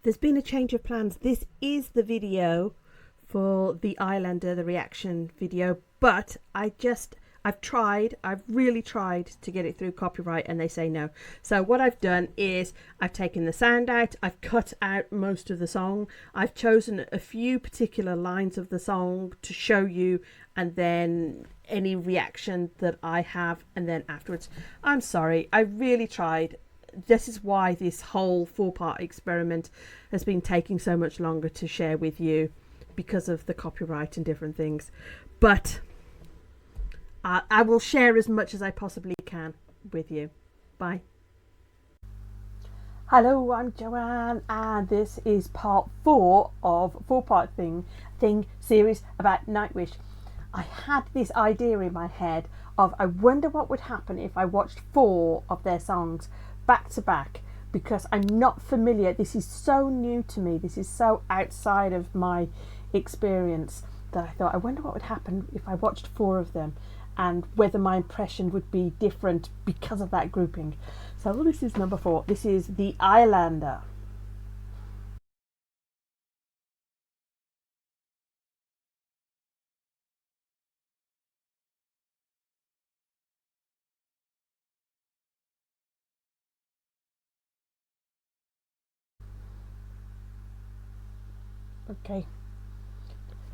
There's been a change of plans. This is the video for the Islander, the reaction video, but I've really tried to get it through copyright and they say no. So what I've done is I've taken the sound out, I've cut out most of the song, I've chosen a few particular lines of the song to show you, and then any reaction that I have, and then afterwards. I'm sorry, I really tried. This is why this whole 4-part experiment has been taking so much longer to share with you, because of the copyright and different things. But I will share as much as I possibly can with you. Bye. Hello, I'm Joanne, and this is part 4 of a 4-part thing series about Nightwish. I had this idea in my head of, I wonder what would happen if I watched 4 of their songs back to back, because I'm not familiar. This is so new to me. This is so outside of my experience that I thought, I wonder what would happen if I watched 4 of them, and whether my impression would be different because of that grouping. So this is number 4. This is the Islander. Okay.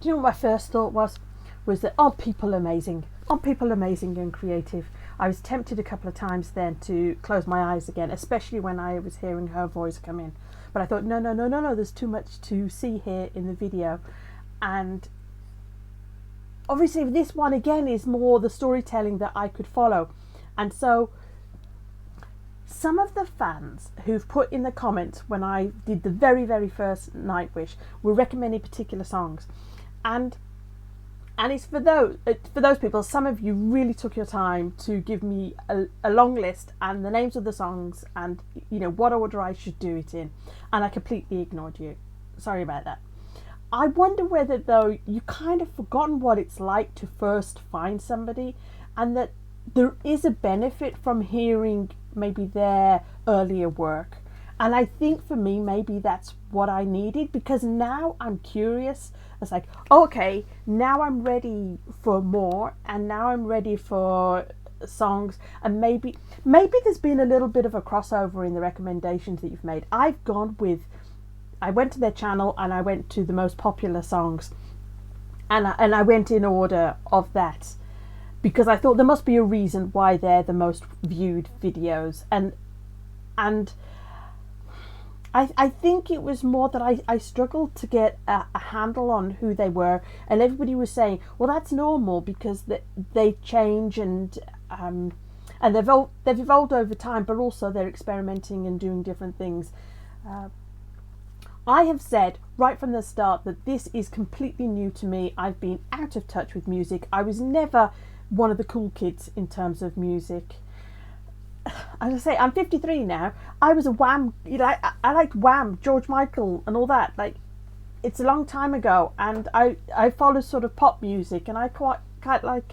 Do you know what my first thought was? Was that, oh, people amazing. Oh, people amazing and creative. I was tempted a couple of times then to close my eyes again, especially when I was hearing her voice come in. But I thought, no, there's too much to see here in the video. And obviously this one again is more the storytelling that I could follow. And so some of the fans who've put in the comments when I did the very, very first Nightwish were recommending particular songs. And it's for those people. Some of you really took your time to give me a long list and the names of the songs and, you know, what order I should do it in. And I completely ignored you. Sorry about that. I wonder whether, though, you kind of forgotten what it's like to first find somebody, and that there is a benefit from hearing maybe their earlier work. And I think for me, maybe that's what I needed, because now I'm curious. It's like, okay, now I'm ready for more, and now I'm ready for songs, and maybe there's been a little bit of a crossover in the recommendations that you've made. I went to their channel and I went to the most popular songs, and I went in order of that, because I thought there must be a reason why they're the most viewed videos, and I think it was more that I struggled to get a handle on who they were, and everybody was saying, well, that's normal because they change and they've evolved over time, but also they're experimenting and doing different things. I have said right from the start that this is completely new to me. I've been out of touch with music. I was never one of the cool kids in terms of music. As I say, I'm 53 now. I was a Wham, you know, I liked Wham, George Michael and all that. Like, it's a long time ago, and I follow sort of pop music, and I quite like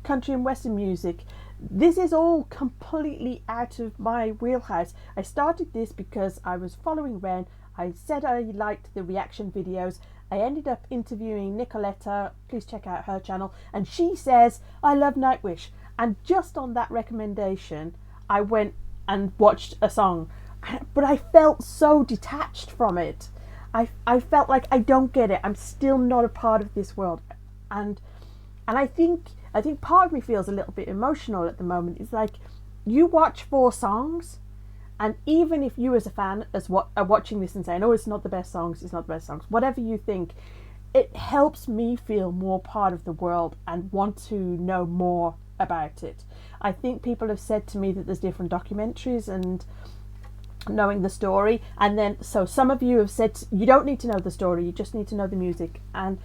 country and western music. This is all completely out of my wheelhouse. I started this because I was following Ren. I said I liked the reaction videos. I ended up interviewing Nicoletta. Please check out her channel. And she says, I love Nightwish. And just on that recommendation, I went and watched a song. But I felt so detached from it. I felt like I don't get it. I'm still not a part of this world. And I think part of me feels a little bit emotional at the moment. It's like, you watch 4 songs, and even if you as a fan are watching this and saying, oh, it's not the best songs, whatever you think, it helps me feel more part of the world and want to know more about it. I think people have said to me that there's different documentaries and knowing the story, and then so some of you have said you don't need to know the story, you just need to know the music. And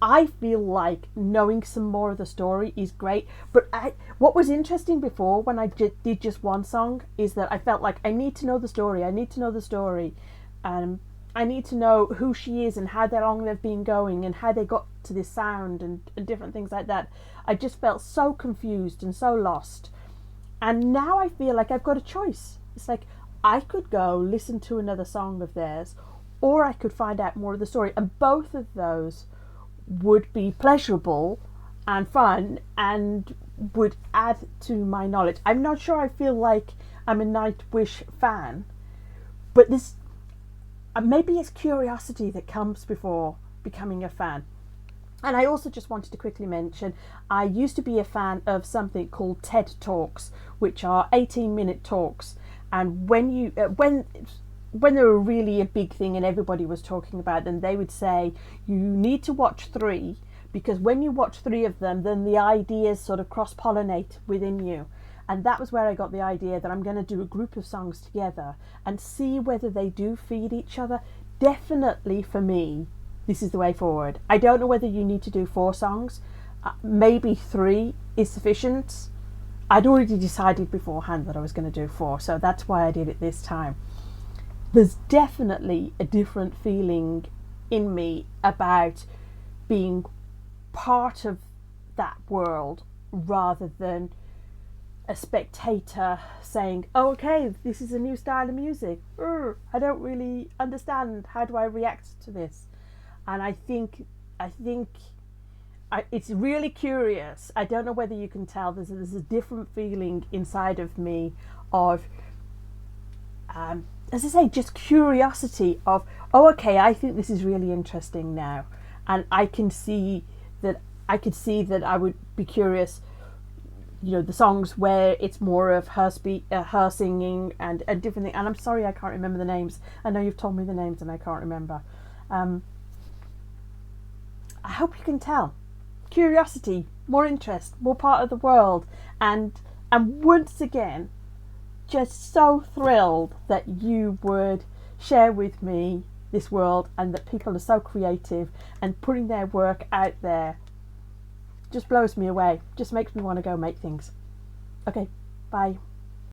I feel like knowing some more of the story is great. But what was interesting before, when I did just one song, is that I felt like I need to know the story. I need to know who she is and how long they've been going and how they got to this sound and different things like that. I just felt so confused and so lost. And now I feel like I've got a choice. It's like, I could go listen to another song of theirs, or I could find out more of the story. And both of those would be pleasurable and fun and would add to my knowledge. I'm not sure I feel like I'm a Nightwish fan, but this maybe it's curiosity that comes before becoming a fan. And I also just wanted to quickly mention, I used to be a fan of something called TED Talks, which are 18-minute talks. And when they were really a big thing and everybody was talking about them, they would say you need to watch 3, because when you watch 3 of them, then the ideas sort of cross-pollinate within you. And that was where I got the idea that I'm going to do a group of songs together and see whether they do feed each other. Definitely for me, this is the way forward. I don't know whether you need to do 4 songs. Maybe 3 is sufficient. I'd already decided beforehand that I was going to do 4, so that's why I did it this time. There's definitely a different feeling in me about being part of that world rather than a spectator saying, oh, okay, this is a new style of music. I don't really understand. How do I react to this? And I think it's really curious. I don't know whether you can tell. There's a different feeling inside of me of, as I say, just curiosity of, oh, okay, I think this is really interesting now, and I could see that I would be curious. The songs where it's more of her singing and different things. And I'm sorry I can't remember the names. I know you've told me the names and I can't remember. I hope you can tell. Curiosity, more interest, more part of the world, and once again, just so thrilled that you would share with me this world and that people are so creative and putting their work out there. Just blows me away. Just makes me want to go make things. Okay, bye.